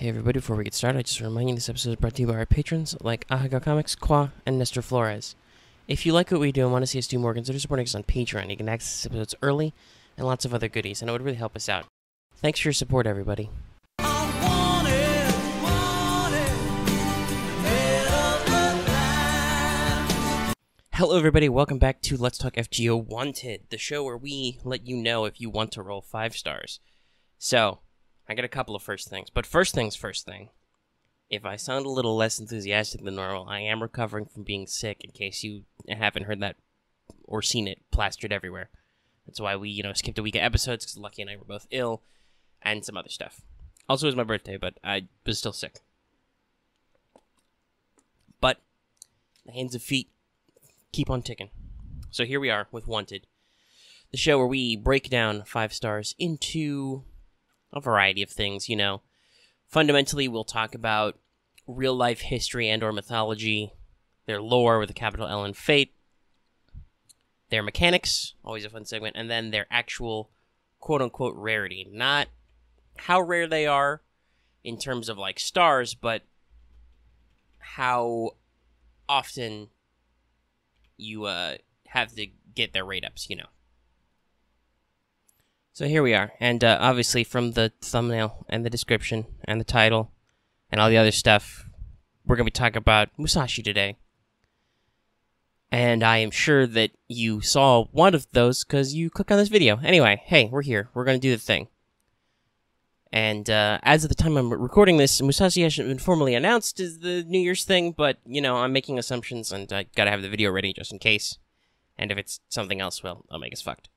Hey everybody, before we get started, I just want to remind you this episode is brought to you by our patrons like Ahaga Comics, Qua, and Nestor Flores. If you like what we do and want to see us do more, consider supporting us on Patreon. You can access episodes early and lots of other goodies, and it would really help us out. Thanks for your support, everybody. Hello everybody, welcome back to Let's Talk FGO Wanted, the show where we let you know if you want to roll 5 stars. So, I got a couple of first things, but first thing, if I sound a little less enthusiastic than normal, I am recovering from being sick, in case you haven't heard that or seen it plastered everywhere. That's why we, skipped a week of episodes, because Lucky and I were both ill, and some other stuff. Also, it was my birthday, but I was still sick. But, the hands and feet keep on ticking. So here we are with Wanted, the show where we break down 5 stars into a variety of things, Fundamentally, we'll talk about real-life history and or mythology, their lore with a capital L and fate, their mechanics, always a fun segment, and then their actual quote-unquote rarity. Not how rare they are in terms of, stars, but how often you have to get their rate-ups, So here we are, and obviously from the thumbnail and the description and the title and all the other stuff, we're going to be talking about Musashi today. And I am sure that you saw one of those because you clicked on this video. Anyway, hey, we're here. We're going to do the thing. And as of the time I'm recording this, Musashi hasn't been formally announced as the New Year's thing, but, I'm making assumptions, and I got to have the video ready just in case. And if it's something else, well, I'll make us fucked.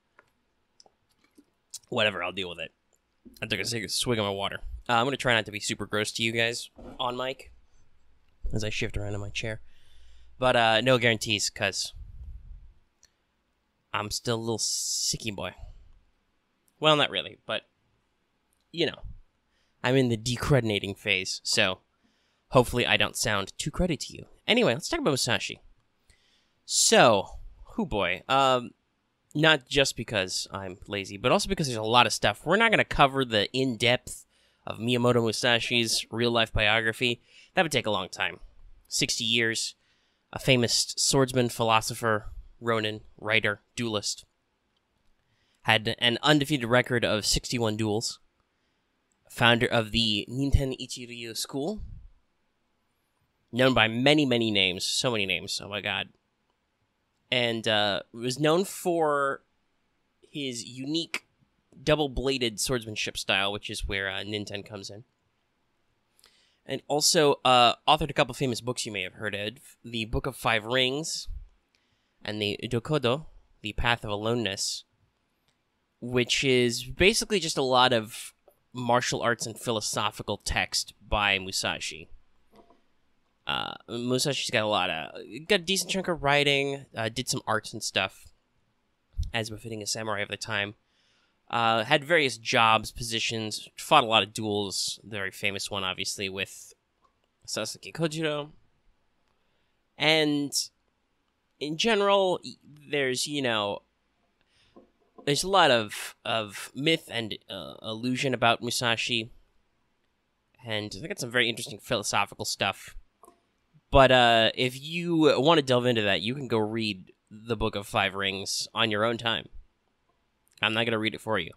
Whatever, I'll deal with it. I took a swig of my water. I'm going to try not to be super gross to you guys on mic as I shift around in my chair. But no guarantees, because I'm still a little sicky boy. Well, not really, but, I'm in the decredinating phase, so hopefully I don't sound too cruddy to you. Anyway, let's talk about Musashi. So, boy, not just because I'm lazy, but also because there's a lot of stuff. We're not going to cover the in-depth of Miyamoto Musashi's real-life biography. That would take a long time. 60 years, a famous swordsman, philosopher, ronin, writer, duelist. Had an undefeated record of 61 duels. Founder of the Niten Ichiryu School. Known by many, many names. So many names. Oh my god. And was known for his unique double-bladed swordsmanship style, which is where Niten comes in. And also authored a couple famous books you may have heard of. The Book of Five Rings and the Dokodo, The Path of Aloneness, which is basically just a lot of martial arts and philosophical text by Musashi. Musashi's got a decent chunk of writing, did some arts and stuff, as befitting a samurai of the time. Had various jobs, positions, fought a lot of duels, the very famous one, obviously, with Sasaki Kojiro. And, in general, there's a lot of myth and illusion about Musashi, and they got some very interesting philosophical stuff. But if you want to delve into that, you can go read the Book of Five Rings on your own time. I'm not going to read it for you.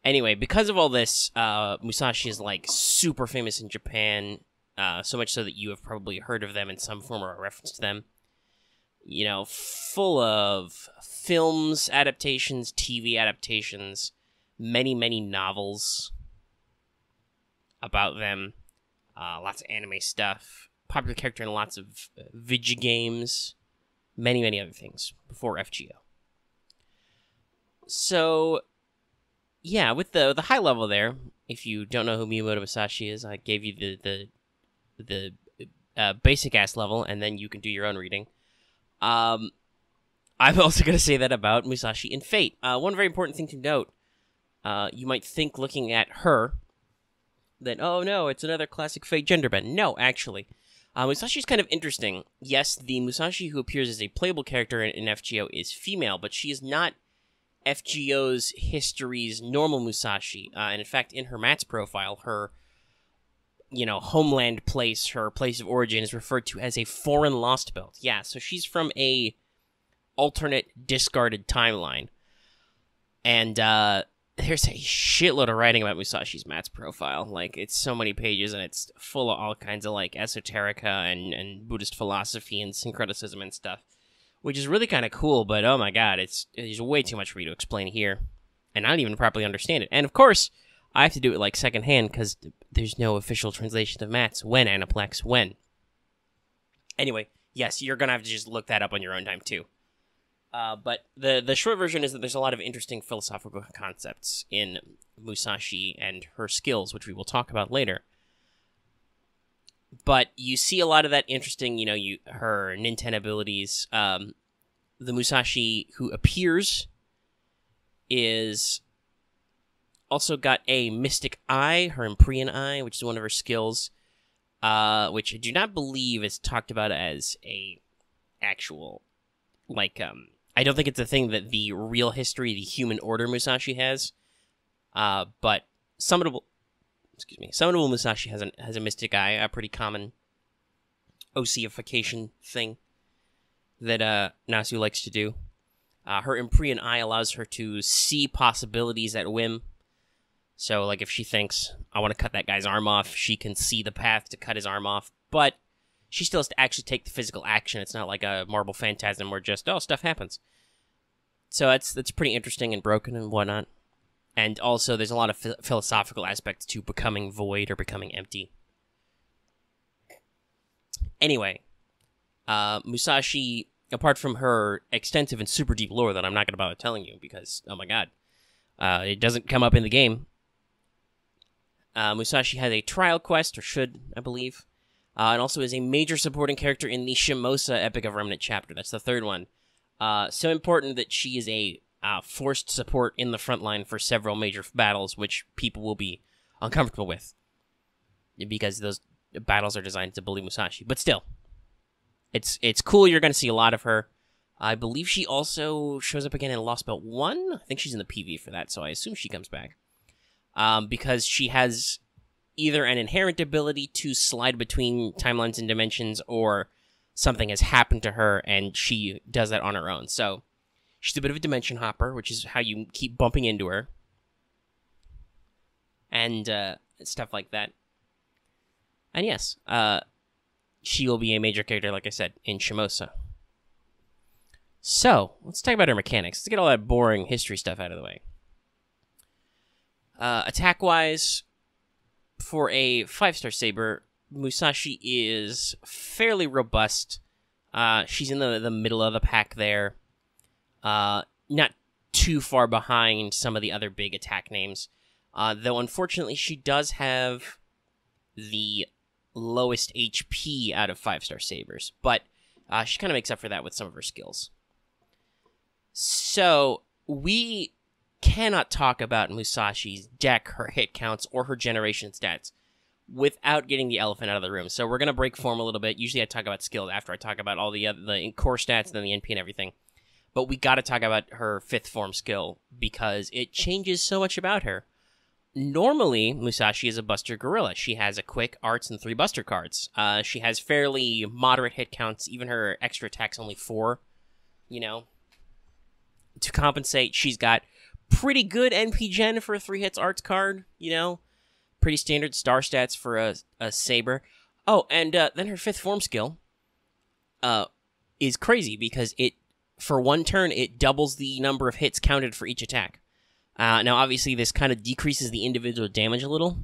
Anyway, because of all this, Musashi is super famous in Japan, so much so that you have probably heard of them in some form or a reference to them. Full of films, adaptations, TV adaptations, many, many novels about them. Lots of anime stuff, popular character in lots of video games, many, many other things before FGO. So, yeah, with the high level there, if you don't know who Miyamoto Musashi is, I gave you the basic ass level, and then you can do your own reading. I'm also going to say that about Musashi in Fate. One very important thing to note, you might think looking at her, that, oh no, it's another classic Fate gender bend. No, actually. Musashi's kind of interesting. Yes, the Musashi who appears as a playable character in FGO is female, but she is not FGO's history's normal Musashi. And in fact, in her Mats profile, her, homeland place, her place of origin is referred to as a foreign lost belt. Yeah, so she's from a alternate discarded timeline. And there's a shitload of writing about Musashi's Mats profile. Like, it's so many pages, and it's full of all kinds of, like, esoterica and Buddhist philosophy and syncreticism and stuff, which is really kind of cool, but oh my god, there's way too much for me to explain here, and I don't even properly understand it. And of course, I have to do it, like, secondhand, because there's no official translation of Mats. When, Aniplex? When? Anyway, yes, you're gonna have to just look that up on your own time, too. But the short version is that there's a lot of interesting philosophical concepts in Musashi and her skills, which we will talk about later. But you see a lot of that interesting, her Niten abilities. The Musashi who appears is also got a mystic eye, her Empyrean eye, which is one of her skills, which I do not believe is talked about as a actual, I don't think it's a thing that the real history, the Human Order Musashi has, but Summonable Musashi has a mystic eye, a pretty common ossification thing that Nasu likes to do. Her Empyrean eye allows her to see possibilities at whim. So, like, if she thinks, I want to cut that guy's arm off, she can see the path to cut his arm off, but she still has to actually take the physical action. It's not like a Marble Phantasm where just, stuff happens. So that's pretty interesting and broken and whatnot. And also, there's a lot of philosophical aspects to becoming void or becoming empty. Anyway, Musashi, apart from her extensive and super deep lore that I'm not going to bother telling you because, oh my god, it doesn't come up in the game. Musashi has a trial quest, or should, I believe, and also is a major supporting character in the Shimosa Epic of Remnant chapter. That's the third one. So important that she is a forced support in the front line for several major battles, which people will be uncomfortable with, because those battles are designed to bully Musashi. But still, it's cool. You're going to see a lot of her. I believe she also shows up again in Lost Belt 1. I think she's in the PV for that, so I assume she comes back. Because she has either an inherent ability to slide between timelines and dimensions, or something has happened to her, and she does that on her own. So, she's a bit of a dimension hopper, which is how you keep bumping into her. And stuff like that. And yes, she will be a major character, like I said, in Shimosa. So, let's talk about her mechanics. Let's get all that boring history stuff out of the way. Attack-wise, for a 5-star saber, Musashi is fairly robust. She's in the middle of the pack there. Not too far behind some of the other big attack names. Though, unfortunately, she does have the lowest HP out of 5-star sabers. But she kind of makes up for that with some of her skills. So, we cannot talk about Musashi's deck, her hit counts, or her generation stats without getting the elephant out of the room. So we're going to break form a little bit. Usually I talk about skills after I talk about all the core stats and then the NP and everything. But we got to talk about her 5th form skill because it changes so much about her. Normally, Musashi is a Buster Gorilla. She has a quick, arts, and 3 Buster cards. She has fairly moderate hit counts. Even her extra attack's only 4. To compensate, she's got pretty good NP gen for a 3 hits arts card, Pretty standard star stats for a saber. Oh, and then her 5th form skill is crazy because for 1 turn, it doubles the number of hits counted for each attack. Now, obviously, this kind of decreases the individual damage a little.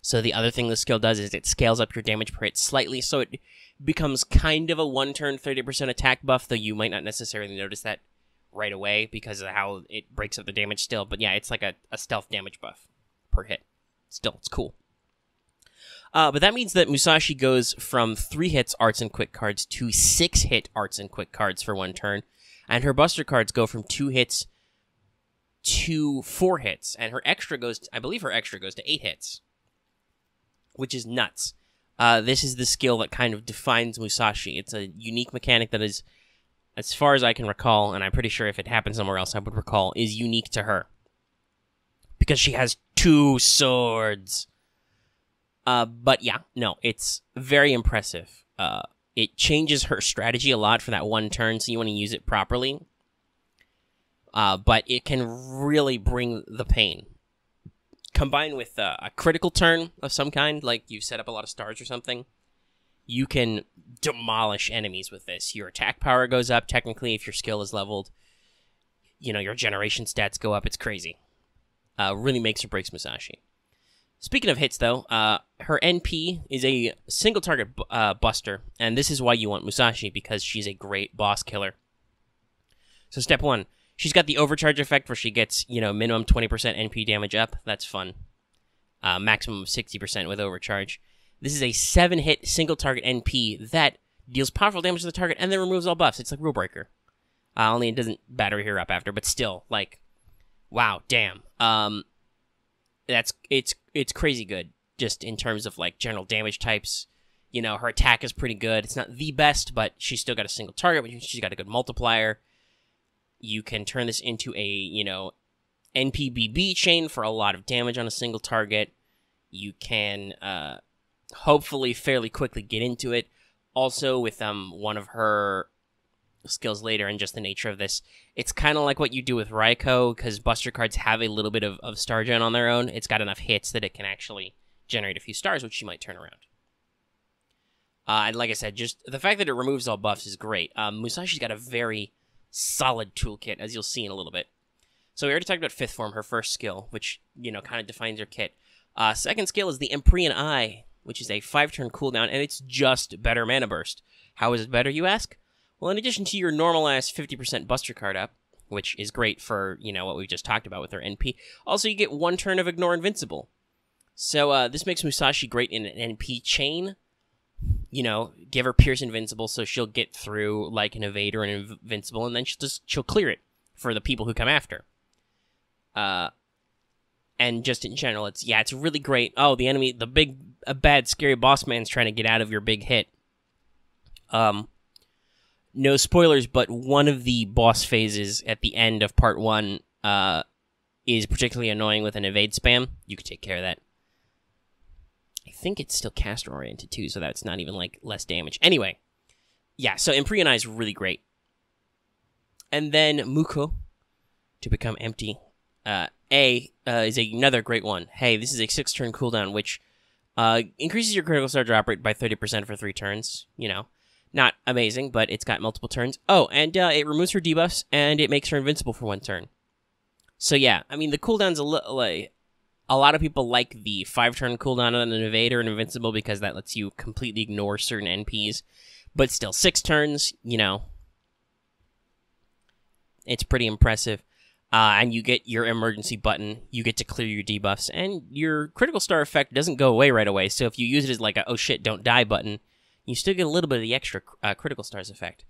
So the other thing the skill does is it scales up your damage per hit slightly, so it becomes kind of a 1-turn 30% attack buff, though you might not necessarily notice that right away because of how it breaks up the damage still. But yeah, it's like a stealth damage buff per hit. Still, it's cool. But that means that Musashi goes from 3 hits arts and quick cards to 6 hit arts and quick cards for 1 turn. And her Buster cards go from 2 hits to 4 hits. And her extra I believe her extra goes to 8 hits. Which is nuts. This is the skill that kind of defines Musashi. It's a unique mechanic that is as far as I can recall, and I'm pretty sure if it happened somewhere else I would recall, is unique to her. Because she has 2 swords. But yeah, no, it's very impressive. It changes her strategy a lot for that one turn, so you want to use it properly. But it can really bring the pain. Combined with a critical turn of some kind, like you set up a lot of stars or something, you can demolish enemies with this. Your attack power goes up, technically, if your skill is leveled. You know, your generation stats go up. It's crazy. Really makes or breaks Musashi. Speaking of hits, though, her NP is a single target buster, and this is why you want Musashi, because she's a great boss killer. So step 1, she's got the overcharge effect where she gets, you know, minimum 20% NP damage up. That's fun. Maximum of 60% with overcharge. This is a 7-hit single target NP that deals powerful damage to the target and then removes all buffs. It's like Rule Breaker. Only it doesn't battery her up after, but still, like, wow, damn. It's crazy good, just in terms of, like, general damage types. You know, her attack is pretty good. It's not the best, but she's still got a single target, which means she's got a good multiplier. You can turn this into a, you know, NPBB chain for a lot of damage on a single target. You can, hopefully fairly quickly get into it. Also, with one of her skills later, and just the nature of this, it's kind of like what you do with Raiko, because Buster cards have a little bit of star gen on their own. It's got enough hits that it can actually generate a few stars, which she might turn around. And like I said, just the fact that it removes all buffs is great. Musashi's got a very solid toolkit, as you'll see in a little bit. So we already talked about 5th form, her first skill, which, you know, kind of defines her kit. Second skill is the Empyrean Eye, which is a 5-turn cooldown, and it's just better mana burst. How is it better, you ask? Well, in addition to your normal-ass 50% Buster card up, which is great for, you know, what we just talked about with her NP, also you get 1 turn of Ignore Invincible. So this makes Musashi great in an NP chain. You know, give her Pierce Invincible so she'll get through, like, an Evade or an Invincible, and then she'll clear it for the people who come after. And just in general, it's really great. Oh, the enemy, the big, bad, scary boss man's trying to get out of your big hit. No spoilers, but one of the boss phases at the end of part 1 is particularly annoying with an evade spam. You could take care of that. I think it's still caster-oriented, too, so that's not even, like, less damage. Anyway, yeah, so Empyrean Eye is really great. And then Muko, to become empty. Is another great one. Hey, this is a 6-turn cooldown, which increases your critical star drop rate by 30% for 3 turns. You know, not amazing, but it's got multiple turns. Oh, and it removes her debuffs, and it makes her invincible for 1 turn. So yeah, I mean, the cooldown's a lot of people like the 5-turn cooldown on an evade or an invincible because that lets you completely ignore certain NPs. But still, 6 turns, you know, it's pretty impressive. And you get your emergency button, you get to clear your debuffs, and your critical star effect doesn't go away right away, so if you use it as like a oh shit, don't die button, you still get a little bit of the extra critical stars effect.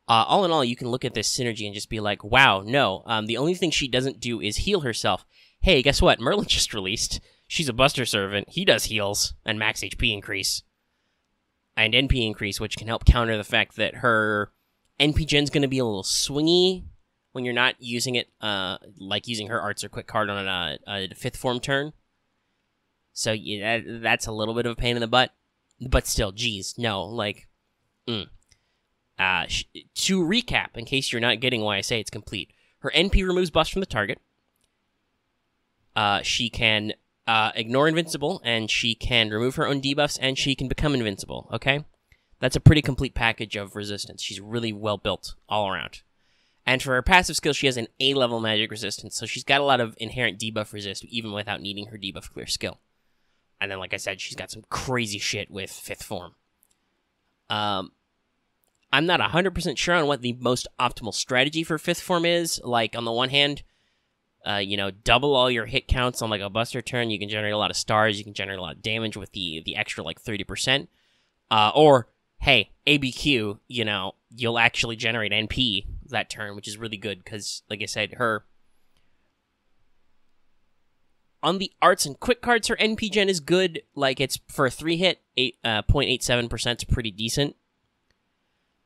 All in all, you can look at this synergy and just be like, wow, no, the only thing she doesn't do is heal herself. Hey, guess what? Merlin just released. She's a Buster Servant. He does heals and max HP increase. And NP increase, which can help counter the fact that her NP gen's going to be a little swingy when you're not using it, like using her arts or quick card on a 5th form turn. So yeah, that's a little bit of a pain in the butt. But still, geez, no, like... to recap, in case you're not getting why I say it's complete, her NP removes buffs from the target. She can ignore invincible, and she can remove her own debuffs, and she can become invincible, okay? That's a pretty complete package of resistance. She's really well built all around. And for her passive skill, she has an A-level magic resistance, so she's got a lot of inherent debuff resist, even without needing her debuff clear skill. And then, like I said, she's got some crazy shit with 5th form. I'm not 100% sure on what the most optimal strategy for 5th form is. Like, on the one hand, you know, double all your hit counts on, like, a Buster turn. You can generate a lot of stars. You can generate a lot of damage with the extra, like, 30%. Or, hey, ABQ, you know, you'll actually generate NP that turn, which is really good because, like I said, her... On the arts and quick cards, her NP gen is good. Like, it's for a 3-hit, 0.87% is pretty decent.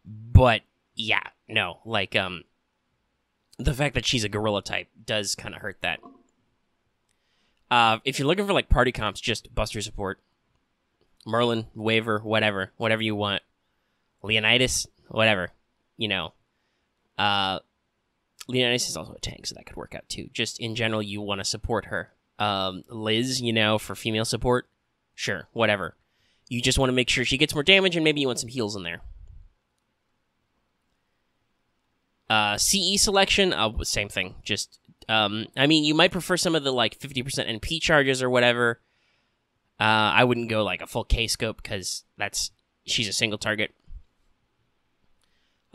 But yeah, no, like, the fact that she's a gorilla type does kind of hurt that. If you're looking for, like, party comps, just Buster support. Merlin, Waver, whatever you want. Leonidas, whatever, you know. Leonidas is also a tank, so that could work out too. Just in general, you want to support her. Liz, you know, for female support, sure, whatever. You just want to make sure she gets more damage, and maybe you want some heals in there. CE selection, same thing. Just, I mean, you might prefer some of the, like, 50% NP charges or whatever. I wouldn't go, like, a full K-scope, because she's a single target.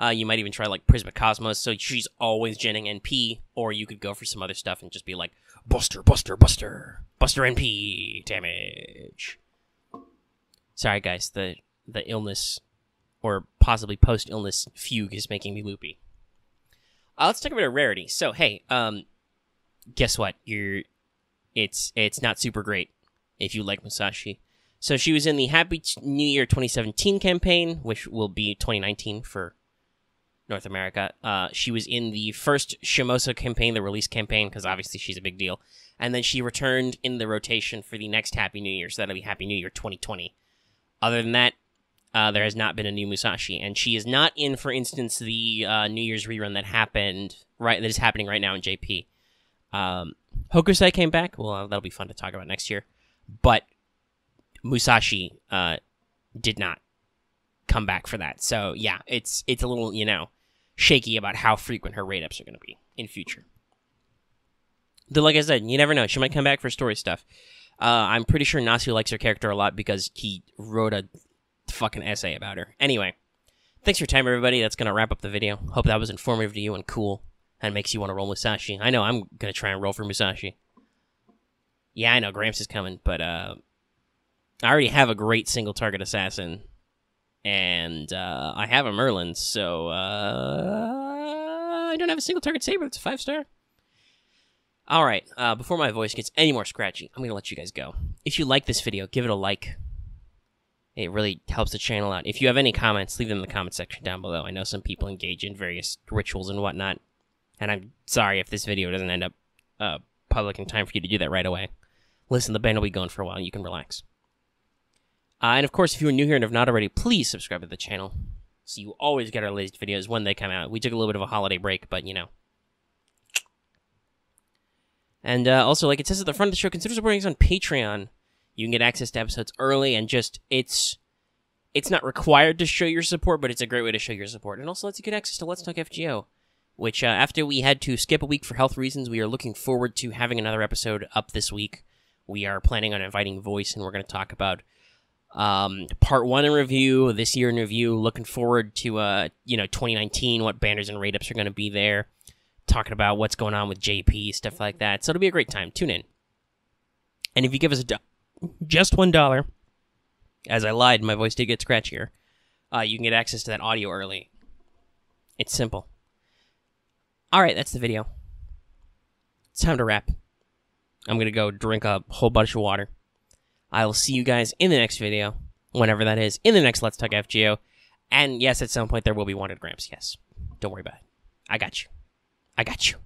You might even try, like, Prisma Cosmos, so she's always genning NP, or you could go for some other stuff and just be like, Buster, Buster, Buster, Buster NP, damage. Sorry, guys, the illness, or possibly post-illness fugue is making me loopy. Let's talk about a Rarity. So, hey, guess what? It's not super great if you like Musashi. So she was in the Happy New Year 2017 campaign, which will be 2019 for North America. She was in the first Shimosa campaign, the release campaign, because obviously she's a big deal. And then she returned in the rotation for the next Happy New Year, so that'll be Happy New Year 2020. Other than that, there has not been a new Musashi, and she is not in, for instance, the New Year's rerun that is happening right now in JP. Hokusai came back. Well, that'll be fun to talk about next year. But Musashi did not come back for that. So, yeah, it's a little, you know, shaky about how frequent her raid ups are going to be in future. Though, like I said, you never know. She might come back for story stuff. I'm pretty sure Nasu likes her character a lot because he wrote a fucking essay about her. Anyway, thanks for your time, everybody. That's going to wrap up the video. Hope that was informative to you and cool and makes you want to roll Musashi. I know I'm going to try and roll for Musashi. Yeah, I know Gramps is coming, but I already have a great single target assassin. And I have a Merlin, so I don't have a single target saber. It's a 5-star. All right, before my voice gets any more scratchy, I'm going to let you guys go. If you like this video, give it a like. It really helps the channel out. If you have any comments, leave them in the comment section down below. I know some people engage in various rituals and whatnot, and I'm sorry if this video doesn't end up public in time for you to do that right away. Listen, the band will be going for a while, and you can relax. And of course, if you're new here and have not already, please subscribe to the channel so you always get our latest videos when they come out. We took a little bit of a holiday break, but you know. And also, like it says at the front of the show, consider supporting us on Patreon. You can get access to episodes early, and just, it's not required to show your support, but it's a great way to show your support. And also lets you get access to Let's Talk FGO, which after we had to skip a week for health reasons, we are looking forward to having another episode up this week. We are planning on inviting Voice, and we're going to talk about part 1 in review, this year in review, looking forward to, 2019, what banners and raid-ups are going to be there, talking about what's going on with JP, stuff like that. So it'll be a great time. Tune in. And if you give us just $1, as I lied, my voice did get scratchier, you can get access to that audio early. It's simple. Alright, that's the video. It's time to wrap. I'm going to go drink a whole bunch of water. I will see you guys in the next video, whenever that is, in the next Let's Talk FGO. And yes, at some point there will be Wanted Gramps, yes. Don't worry about it. I got you. I got you.